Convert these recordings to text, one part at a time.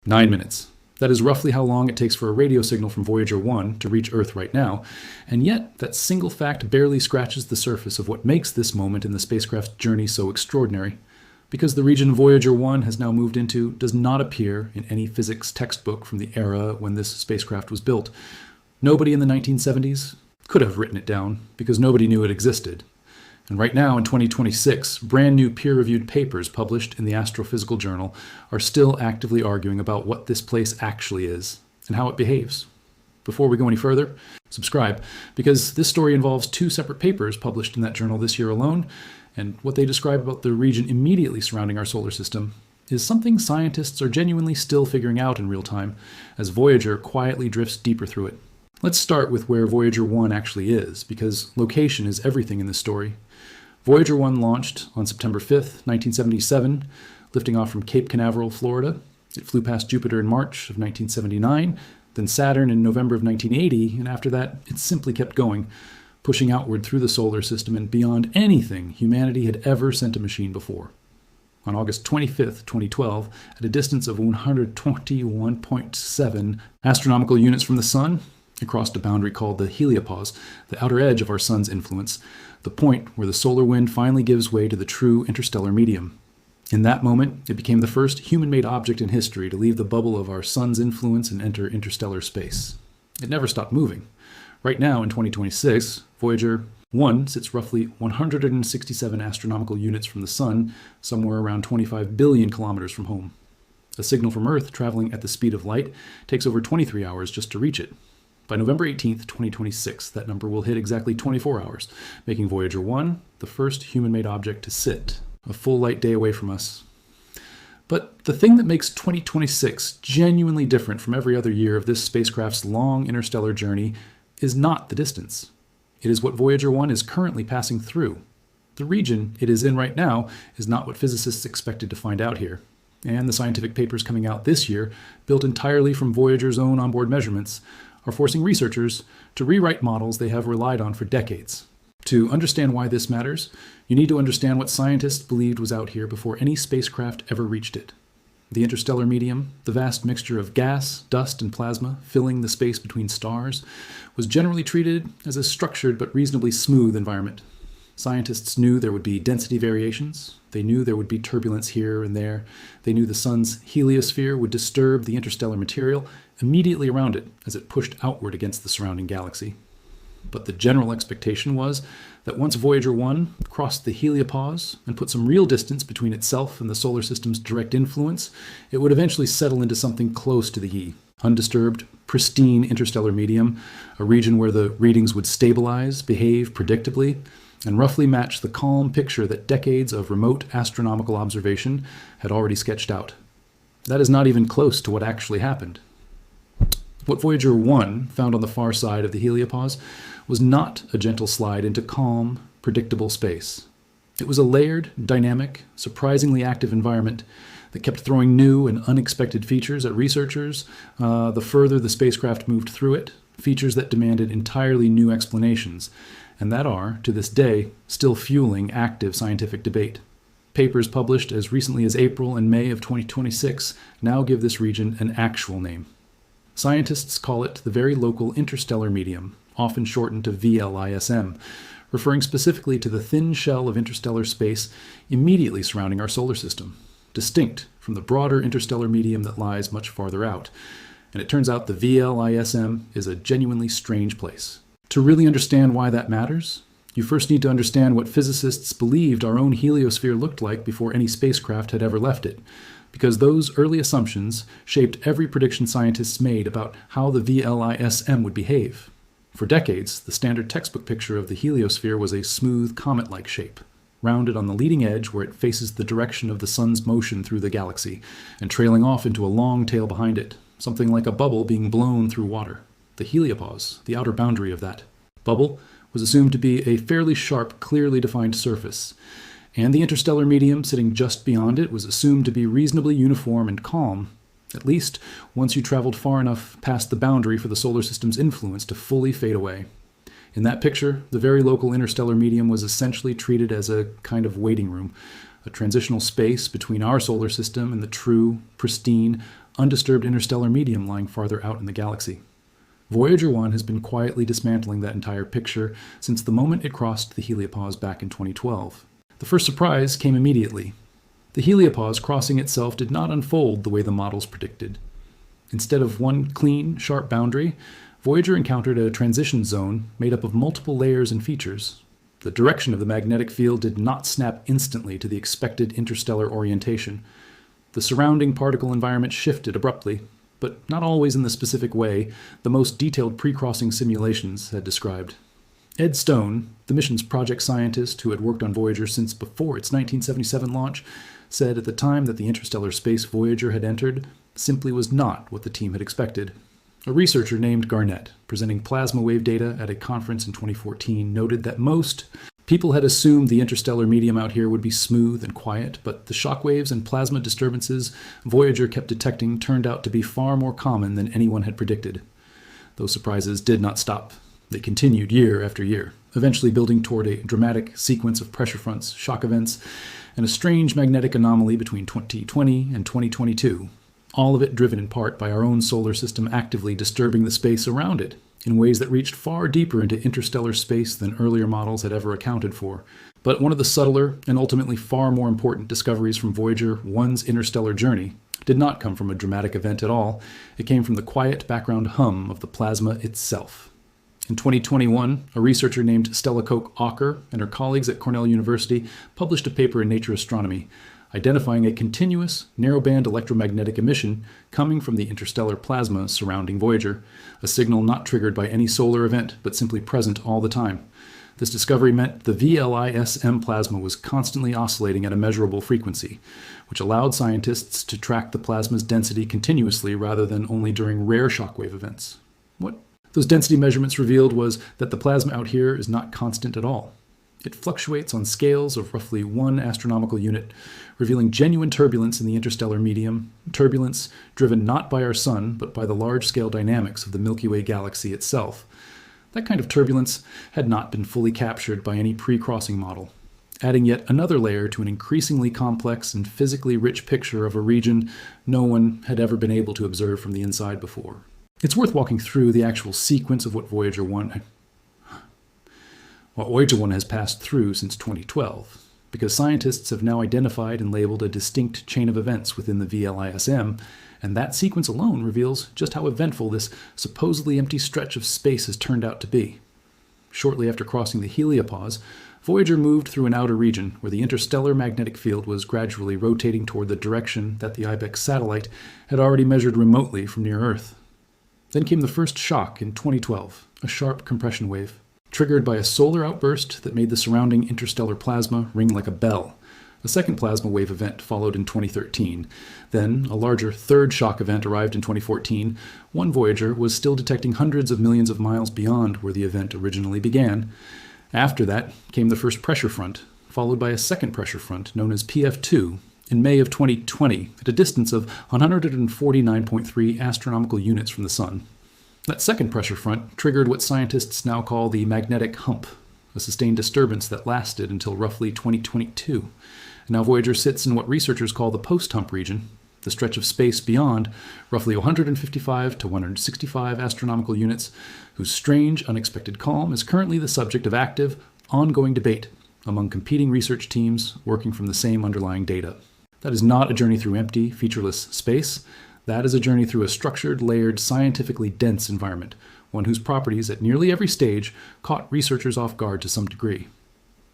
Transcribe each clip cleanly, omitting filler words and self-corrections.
9 minutes. That is roughly how long it takes for a radio signal from Voyager 1 to reach Earth right now, and yet that single fact barely scratches the surface of what makes this moment in the spacecraft's journey so extraordinary, because the region Voyager 1 has now moved into does not appear in any physics textbook from the era when this spacecraft was built. Nobody in the 1970s could have written it down, because nobody knew it existed. And right now, in 2026, brand new peer-reviewed papers published in the Astrophysical Journal are still actively arguing about what this place actually is and how it behaves. Before we go any further, subscribe, because this story involves 2 separate papers published in that journal this year alone, and what they describe about the region immediately surrounding our solar system is something scientists are genuinely still figuring out in real time, as Voyager quietly drifts deeper through it. Let's start with where Voyager 1 actually is, because location is everything in this story. Voyager 1 launched on September 5th, 1977, lifting off from Cape Canaveral, Florida. It flew past Jupiter in March of 1979, then Saturn in November of 1980, and after that, it simply kept going, pushing outward through the solar system and beyond anything humanity had ever sent a machine before. On August 25th, 2012, at a distance of 121.7 astronomical units from the Sun, it crossed a boundary called the Heliopause, the outer edge of our Sun's influence, the point where the solar wind finally gives way to the true interstellar medium. In that moment, it became the first human-made object in history to leave the bubble of our Sun's influence and enter interstellar space. It never stopped moving. Right now, in 2026, Voyager 1 sits roughly 167 astronomical units from the Sun, somewhere around 25 billion kilometers from home. A signal from Earth traveling at the speed of light takes over 23 hours just to reach it. By November 18th, 2026, that number will hit exactly 24 hours, making Voyager 1 the first human-made object to sit a full light day away from us. But the thing that makes 2026 genuinely different from every other year of this spacecraft's long interstellar journey is not the distance. It is what Voyager 1 is currently passing through. The region it is in right now is not what physicists expected to find out here. And the scientific papers coming out this year, built entirely from Voyager's own onboard measurements, are forcing researchers to rewrite models they have relied on for decades. To understand why this matters, you need to understand what scientists believed was out here before any spacecraft ever reached it. The interstellar medium, the vast mixture of gas, dust, and plasma filling the space between stars, was generally treated as a structured but reasonably smooth environment. Scientists knew there would be density variations. They knew there would be turbulence here and there. They knew the sun's heliosphere would disturb the interstellar material immediately around it as it pushed outward against the surrounding galaxy. But the general expectation was that once Voyager 1 crossed the heliopause and put some real distance between itself and the solar system's direct influence, it would eventually settle into something close to the E. Undisturbed, pristine interstellar medium, a region where the readings would stabilize, behave predictably, and roughly match the calm picture that decades of remote astronomical observation had already sketched out. That is not even close to what actually happened. What Voyager 1 found on the far side of the heliopause was not a gentle slide into calm, predictable space. It was a layered, dynamic, surprisingly active environment that kept throwing new and unexpected features at researchers the further the spacecraft moved through it, features that demanded entirely new explanations, and that are, to this day, still fueling active scientific debate. Papers published as recently as April and May of 2026 now give this region an actual name. Scientists call it the Very Local Interstellar Medium, often shortened to VLISM, referring specifically to the thin shell of interstellar space immediately surrounding our solar system, distinct from the broader interstellar medium that lies much farther out. And it turns out the VLISM is a genuinely strange place. To really understand why that matters, you first need to understand what physicists believed our own heliosphere looked like before any spacecraft had ever left it, because those early assumptions shaped every prediction scientists made about how the VLISM would behave. For decades, the standard textbook picture of the heliosphere was a smooth comet-like shape, rounded on the leading edge where it faces the direction of the sun's motion through the galaxy, and trailing off into a long tail behind it, something like a bubble being blown through water. The heliopause, the outer boundary of that bubble, was assumed to be a fairly sharp, clearly defined surface, and the interstellar medium sitting just beyond it was assumed to be reasonably uniform and calm, at least once you traveled far enough past the boundary for the solar system's influence to fully fade away. In that picture, the very local interstellar medium was essentially treated as a kind of waiting room, a transitional space between our solar system and the true, pristine, undisturbed interstellar medium lying farther out in the galaxy. Voyager 1 has been quietly dismantling that entire picture since the moment it crossed the heliopause back in 2012. The first surprise came immediately. The heliopause crossing itself did not unfold the way the models predicted. Instead of one clean, sharp boundary, Voyager encountered a transition zone made up of multiple layers and features. The direction of the magnetic field did not snap instantly to the expected interstellar orientation. The surrounding particle environment shifted abruptly, but not always in the specific way the most detailed pre-crossing simulations had described. Ed Stone, the mission's project scientist who had worked on Voyager since before its 1977 launch, said at the time that the interstellar space Voyager had entered simply was not what the team had expected. A researcher named Garnett, presenting plasma wave data at a conference in 2014, noted that most people had assumed the interstellar medium out here would be smooth and quiet, but the shock waves and plasma disturbances Voyager kept detecting turned out to be far more common than anyone had predicted. Those surprises did not stop. They continued year after year, eventually building toward a dramatic sequence of pressure fronts, shock events, and a strange magnetic anomaly between 2020 and 2022, all of it driven in part by our own solar system actively disturbing the space around it in ways that reached far deeper into interstellar space than earlier models had ever accounted for. But one of the subtler and ultimately far more important discoveries from Voyager 1's interstellar journey did not come from a dramatic event at all. It came from the quiet background hum of the plasma itself. In 2021, a researcher named Stella Koch-Ocker and her colleagues at Cornell University published a paper in Nature Astronomy identifying a continuous, narrowband electromagnetic emission coming from the interstellar plasma surrounding Voyager, a signal not triggered by any solar event but simply present all the time. This discovery meant the VLISM plasma was constantly oscillating at a measurable frequency, which allowed scientists to track the plasma's density continuously rather than only during rare shockwave events. What those density measurements revealed was that the plasma out here is not constant at all. It fluctuates on scales of roughly 1 astronomical unit, revealing genuine turbulence in the interstellar medium, turbulence driven not by our sun, but by the large-scale dynamics of the Milky Way galaxy itself. That kind of turbulence had not been fully captured by any pre-crossing model, adding yet another layer to an increasingly complex and physically rich picture of a region no one had ever been able to observe from the inside before. It's worth walking through the actual sequence of what Voyager 1 has passed through since 2012, because scientists have now identified and labeled a distinct chain of events within the VLISM, and that sequence alone reveals just how eventful this supposedly empty stretch of space has turned out to be. Shortly after crossing the heliopause, Voyager moved through an outer region where the interstellar magnetic field was gradually rotating toward the direction that the IBEX satellite had already measured remotely from near Earth. Then came the first shock in 2012, a sharp compression wave, triggered by a solar outburst that made the surrounding interstellar plasma ring like a bell. A second plasma wave event followed in 2013. Then, a larger third shock event arrived in 2014. One Voyager was still detecting hundreds of millions of miles beyond where the event originally began. After that came the first pressure front, followed by a second pressure front known as PF2 in May of 2020 at a distance of 149.3 astronomical units from the Sun. That second pressure front triggered what scientists now call the magnetic hump, a sustained disturbance that lasted until roughly 2022. And now Voyager sits in what researchers call the post-hump region, the stretch of space beyond roughly 155 to 165 astronomical units, whose strange, unexpected calm is currently the subject of active, ongoing debate among competing research teams working from the same underlying data. That is not a journey through empty, featureless space. That is a journey through a structured, layered, scientifically dense environment, one whose properties at nearly every stage caught researchers off guard to some degree.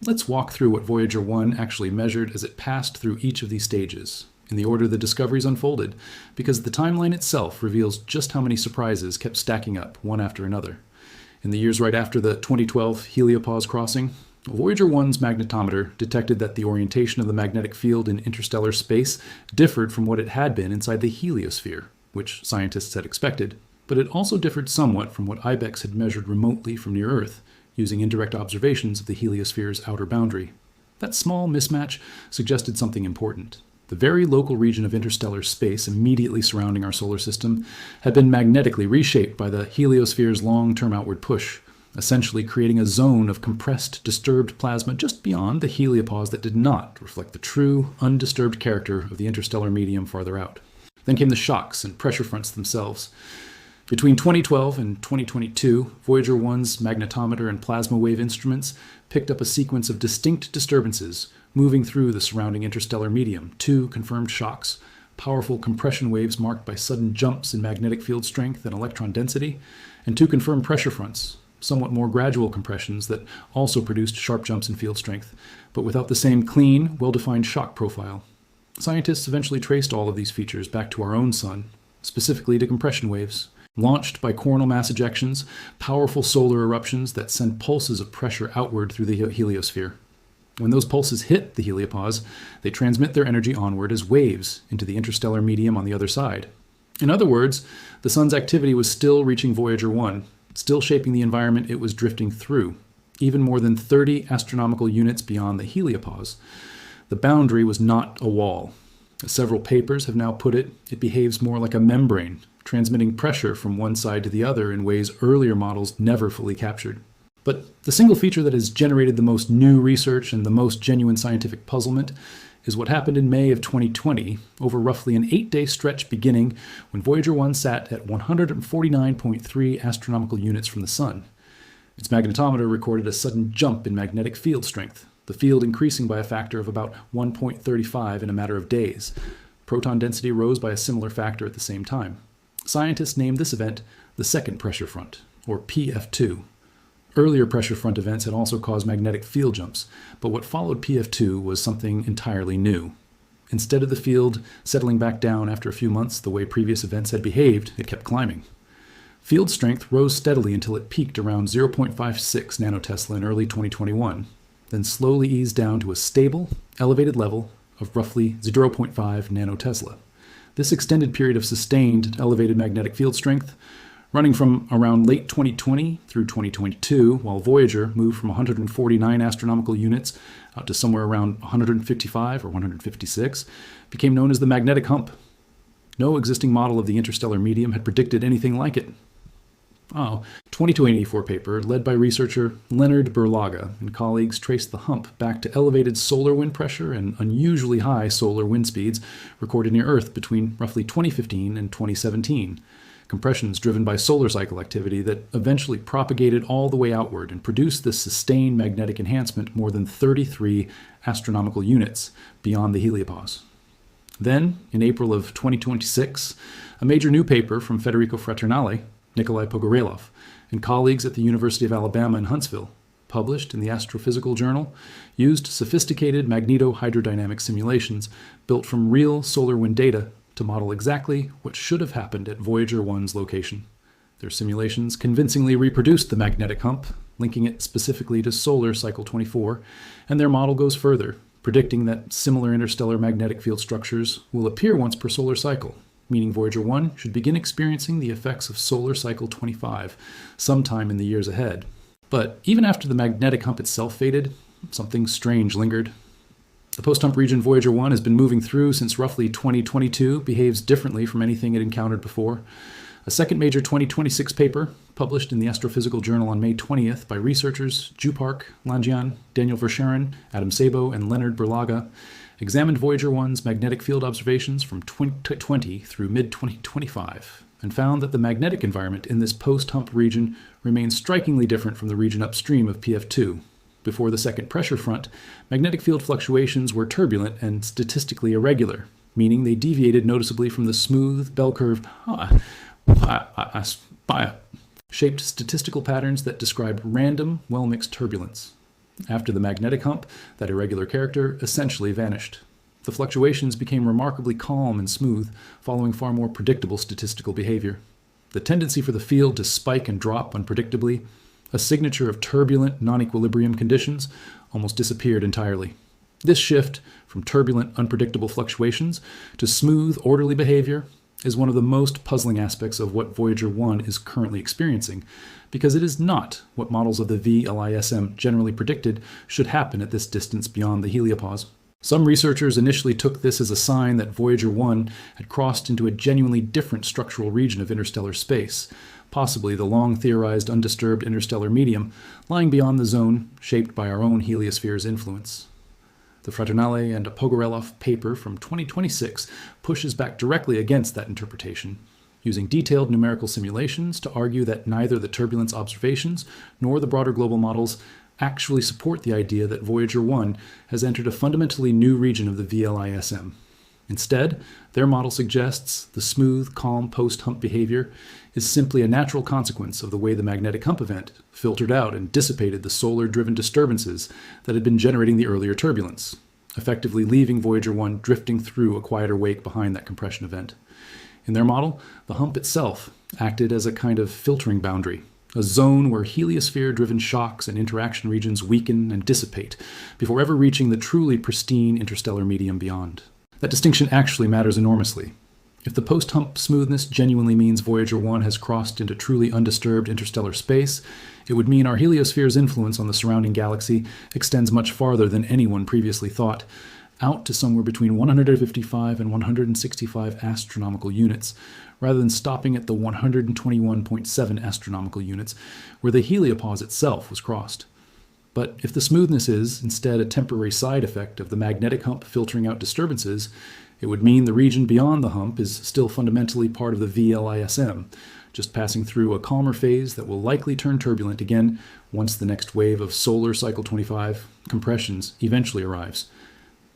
Let's walk through what Voyager 1 actually measured as it passed through each of these stages, in the order the discoveries unfolded, because the timeline itself reveals just how many surprises kept stacking up one after another. In the years right after the 2012 heliopause crossing, Voyager 1's magnetometer detected that the orientation of the magnetic field in interstellar space differed from what it had been inside the heliosphere, which scientists had expected, but it also differed somewhat from what IBEX had measured remotely from near Earth, using indirect observations of the heliosphere's outer boundary. That small mismatch suggested something important. The very local region of interstellar space immediately surrounding our solar system had been magnetically reshaped by the heliosphere's long-term outward push, essentially creating a zone of compressed, disturbed plasma just beyond the heliopause that did not reflect the true, undisturbed character of the interstellar medium farther out. Then came the shocks and pressure fronts themselves. Between 2012 and 2022, Voyager 1's magnetometer and plasma wave instruments picked up a sequence of distinct disturbances moving through the surrounding interstellar medium. 2 confirmed shocks, powerful compression waves marked by sudden jumps in magnetic field strength and electron density, and 2 confirmed pressure fronts, somewhat more gradual compressions that also produced sharp jumps in field strength, but without the same clean, well-defined shock profile. Scientists eventually traced all of these features back to our own sun, specifically to compression waves. Launched by coronal mass ejections, powerful solar eruptions that send pulses of pressure outward through the heliosphere. When those pulses hit the heliopause, they transmit their energy onward as waves into the interstellar medium on the other side. In other words, the sun's activity was still reaching Voyager 1, still shaping the environment it was drifting through, even more than 30 astronomical units beyond the heliopause. The boundary was not a wall. As several papers have now put it, it behaves more like a membrane, transmitting pressure from one side to the other in ways earlier models never fully captured. But the single feature that has generated the most new research and the most genuine scientific puzzlement is what happened in May of 2020, over roughly an 8-day stretch beginning when Voyager 1 sat at 149.3 astronomical units from the Sun. Its magnetometer recorded a sudden jump in magnetic field strength, the field increasing by a factor of about 1.35 in a matter of days. Proton density rose by a similar factor at the same time. Scientists named this event the second pressure front, or PF2. Earlier pressure front events had also caused magnetic field jumps, but what followed PF2 was something entirely new. Instead of the field settling back down after a few months the way previous events had behaved, it kept climbing. Field strength rose steadily until it peaked around 0.56 nanotesla in early 2021, then slowly eased down to a stable, elevated level of roughly 0.5 nanotesla. This extended period of sustained elevated magnetic field strength, running from around late 2020 through 2022, while Voyager moved from 149 astronomical units out to somewhere around 155 or 156, became known as the magnetic hump. No existing model of the interstellar medium had predicted anything like it. 2284 paper, led by researcher Leonard Berlanga and colleagues, traced the hump back to elevated solar wind pressure and unusually high solar wind speeds recorded near Earth between roughly 2015 and 2017. Compressions driven by solar cycle activity that eventually propagated all the way outward and produced this sustained magnetic enhancement more than 33 astronomical units beyond the heliopause. Then, in April of 2026, a major new paper from Federico Fraternale, Nikolai Pogorelov, and colleagues at the University of Alabama in Huntsville, published in the Astrophysical Journal, used sophisticated magnetohydrodynamic simulations built from real solar wind data to model exactly what should have happened at Voyager 1's location. Their simulations convincingly reproduced the magnetic hump, linking it specifically to solar cycle 24, and their model goes further, predicting that similar interstellar magnetic field structures will appear once per solar cycle, meaning Voyager 1 should begin experiencing the effects of solar cycle 25 sometime in the years ahead. But even after the magnetic hump itself faded, something strange lingered. The post-hump region Voyager 1 has been moving through since roughly 2022 behaves differently from anything it encountered before. A second major 2026 paper, published in the Astrophysical Journal on May 20th by researchers Ju Park, Lanjian, Daniel Verschaeren, Adam Sabo, and Leonard Berlanga, examined Voyager 1's magnetic field observations from 2020 through mid-2025 and found that the magnetic environment in this post-hump region remains strikingly different from the region upstream of PF2. Before the second pressure front, magnetic field fluctuations were turbulent and statistically irregular, meaning they deviated noticeably from the smooth, bell-curved, shaped statistical patterns that describe random, well-mixed turbulence. After the magnetic hump, that irregular character essentially vanished. The fluctuations became remarkably calm and smooth, following far more predictable statistical behavior. The tendency for the field to spike and drop unpredictably, a signature of turbulent, non-equilibrium conditions, almost disappeared entirely. This shift from turbulent, unpredictable fluctuations to smooth, orderly behavior is one of the most puzzling aspects of what Voyager 1 is currently experiencing, because it is not what models of the VLISM generally predicted should happen at this distance beyond the heliopause. Some researchers initially took this as a sign that Voyager 1 had crossed into a genuinely different structural region of interstellar space, possibly the long-theorized undisturbed interstellar medium lying beyond the zone shaped by our own heliosphere's influence. The Fraternale and Pogorelov paper from 2026 pushes back directly against that interpretation, using detailed numerical simulations to argue that neither the turbulence observations nor the broader global models actually support the idea that Voyager 1 has entered a fundamentally new region of the VLISM. Instead, their model suggests the smooth, calm post-hump behavior is simply a natural consequence of the way the magnetic hump event filtered out and dissipated the solar-driven disturbances that had been generating the earlier turbulence, effectively leaving Voyager 1 drifting through a quieter wake behind that compression event. In their model, the hump itself acted as a kind of filtering boundary, a zone where heliosphere-driven shocks and interaction regions weaken and dissipate before ever reaching the truly pristine interstellar medium beyond. That distinction actually matters enormously. If the post-hump smoothness genuinely means Voyager 1 has crossed into truly undisturbed interstellar space, it would mean our heliosphere's influence on the surrounding galaxy extends much farther than anyone previously thought, out to somewhere between 155 and 165 astronomical units, rather than stopping at the 121.7 astronomical units, where the heliopause itself was crossed. But if the smoothness is, instead, a temporary side effect of the magnetic hump filtering out disturbances, it would mean the region beyond the hump is still fundamentally part of the VLISM, just passing through a calmer phase that will likely turn turbulent again once the next wave of solar cycle 25 compressions eventually arrives.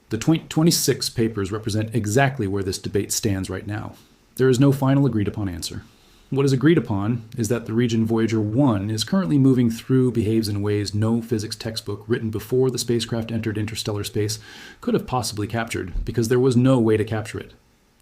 The 2026 papers represent exactly where this debate stands right now. There is no final agreed-upon answer. What is agreed upon is that the region Voyager 1 is currently moving through behaves in ways no physics textbook written before the spacecraft entered interstellar space could have possibly captured, because there was no way to capture it.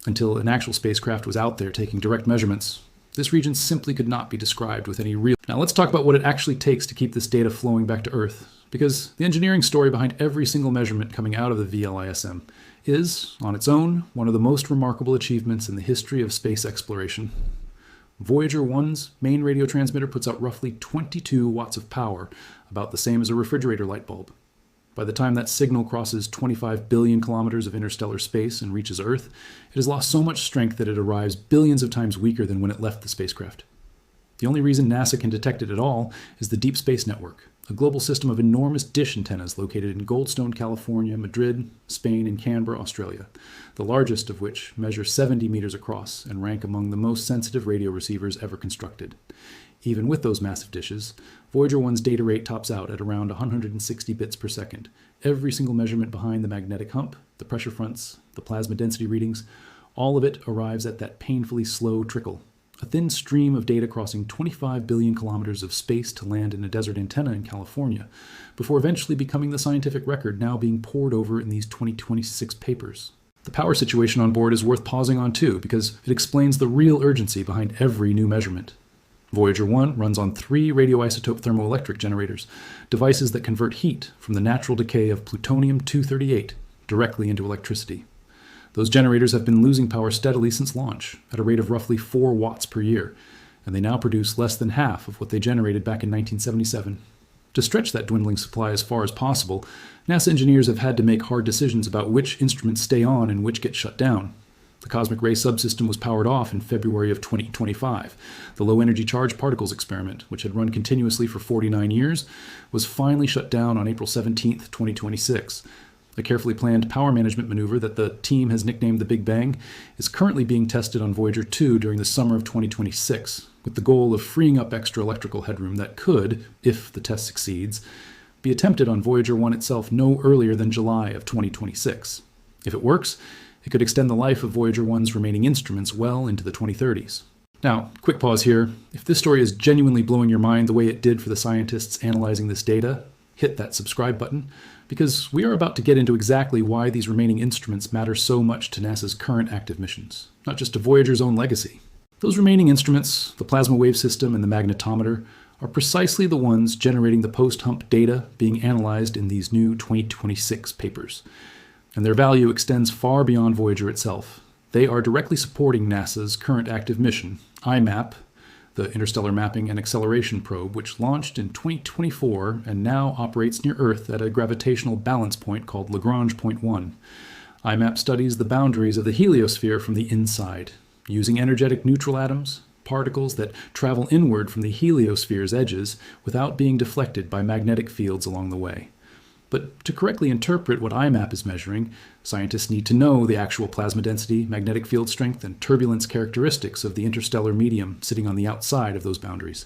Until an actual spacecraft was out there taking direct measurements, this region simply could not be described with any real... Now let's talk about what it actually takes to keep this data flowing back to Earth, because the engineering story behind every single measurement coming out of the VLISM is, on its own, one of the most remarkable achievements in the history of space exploration. Voyager 1's main radio transmitter puts out roughly 22 watts of power, about the same as a refrigerator light bulb. By the time that signal crosses 25 billion kilometers of interstellar space and reaches Earth, it has lost so much strength that it arrives billions of times weaker than when it left the spacecraft. The only reason NASA can detect it at all is the Deep Space Network, a global system of enormous dish antennas located in Goldstone, California, Madrid, Spain, and Canberra, Australia, the largest of which measure 70 meters across and rank among the most sensitive radio receivers ever constructed. Even with those massive dishes, Voyager 1's data rate tops out at around 160 bits per second. Every single measurement behind the magnetic hump, the pressure fronts, the plasma density readings, all of it arrives at that painfully slow trickle, a thin stream of data crossing 25 billion kilometers of space to land in a desert antenna in California, before eventually becoming the scientific record now being poured over in these 2026 papers. The power situation on board is worth pausing on too, because it explains the real urgency behind every new measurement. Voyager 1 runs on 3 radioisotope thermoelectric generators, devices that convert heat from the natural decay of plutonium-238 directly into electricity. Those generators have been losing power steadily since launch, at a rate of roughly 4 watts per year, and they now produce less than half of what they generated back in 1977. To stretch that dwindling supply as far as possible, NASA engineers have had to make hard decisions about which instruments stay on and which get shut down. The cosmic ray subsystem was powered off in February of 2025. The low-energy charged particles experiment, which had run continuously for 49 years, was finally shut down on April 17, 2026. A carefully planned power management maneuver that the team has nicknamed the Big Bang is currently being tested on Voyager 2 during the summer of 2026, with the goal of freeing up extra electrical headroom that could, if the test succeeds, be attempted on Voyager 1 itself no earlier than July of 2026. If it works, it could extend the life of Voyager 1's remaining instruments well into the 2030s. Now, quick pause here. If this story is genuinely blowing your mind the way it did for the scientists analyzing this data, hit that subscribe button, because we are about to get into exactly why these remaining instruments matter so much to NASA's current active missions, not just to Voyager's own legacy. Those remaining instruments, the plasma wave system and the magnetometer, are precisely the ones generating the post-hump data being analyzed in these new 2026 papers. And their value extends far beyond Voyager itself. They are directly supporting NASA's current active mission, IMAP, the Interstellar Mapping and Acceleration Probe, which launched in 2024 and now operates near Earth at a gravitational balance point called Lagrange Point 1. IMAP studies the boundaries of the heliosphere from the inside, using energetic neutral atoms, particles that travel inward from the heliosphere's edges without being deflected by magnetic fields along the way. But to correctly interpret what IMAP is measuring, scientists need to know the actual plasma density, magnetic field strength, and turbulence characteristics of the interstellar medium sitting on the outside of those boundaries.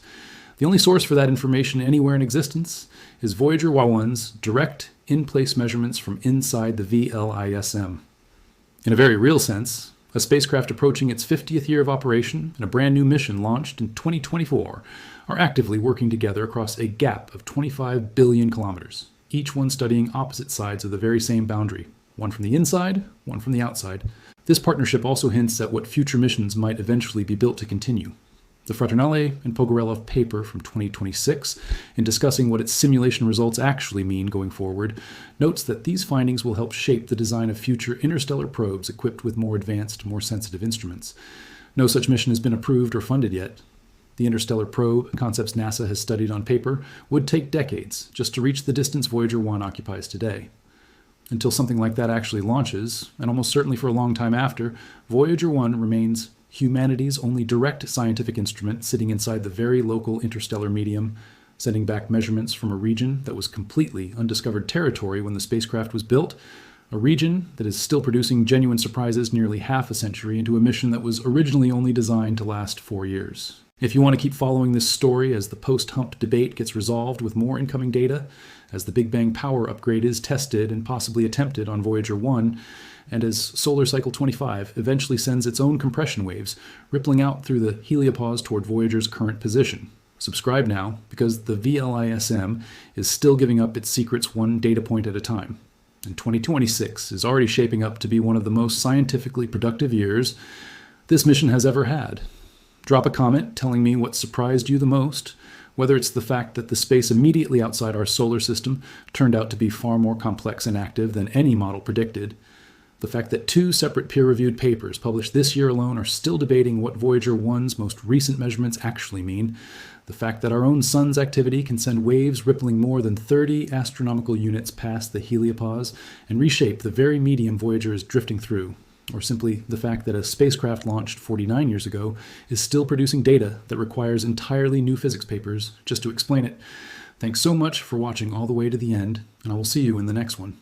The only source for that information anywhere in existence is Voyager 1's direct in-place measurements from inside the VLISM. In a very real sense, a spacecraft approaching its 50th year of operation and a brand new mission launched in 2024 are actively working together across a gap of 25 billion kilometers, each one studying opposite sides of the very same boundary, one from the inside, one from the outside. This partnership also hints at what future missions might eventually be built to continue. The Fraternale and Pogarelov paper from 2026, in discussing what its simulation results actually mean going forward, notes that these findings will help shape the design of future interstellar probes equipped with more advanced, more sensitive instruments. No such mission has been approved or funded yet. The interstellar probe concepts NASA has studied on paper would take decades just to reach the distance Voyager 1 occupies today. Until something like that actually launches, and almost certainly for a long time after, Voyager 1 remains humanity's only direct scientific instrument sitting inside the very local interstellar medium, sending back measurements from a region that was completely undiscovered territory when the spacecraft was built, a region that is still producing genuine surprises nearly half a century into a mission that was originally only designed to last 4 years. If you want to keep following this story as the post-hump debate gets resolved with more incoming data, as the Big Bang power upgrade is tested and possibly attempted on Voyager 1, and as Solar Cycle 25 eventually sends its own compression waves rippling out through the heliopause toward Voyager's current position. Subscribe now, because the VLISM is still giving up its secrets one data point at a time. And 2026 is already shaping up to be one of the most scientifically productive years this mission has ever had. Drop a comment telling me what surprised you the most, whether it's the fact that the space immediately outside our solar system turned out to be far more complex and active than any model predicted, the fact that 2 separate peer-reviewed papers published this year alone are still debating what Voyager 1's most recent measurements actually mean, the fact that our own sun's activity can send waves rippling more than 30 astronomical units past the heliopause and reshape the very medium Voyager is drifting through, or simply the fact that a spacecraft launched 49 years ago is still producing data that requires entirely new physics papers just to explain it. Thanks so much for watching all the way to the end, and I will see you in the next one.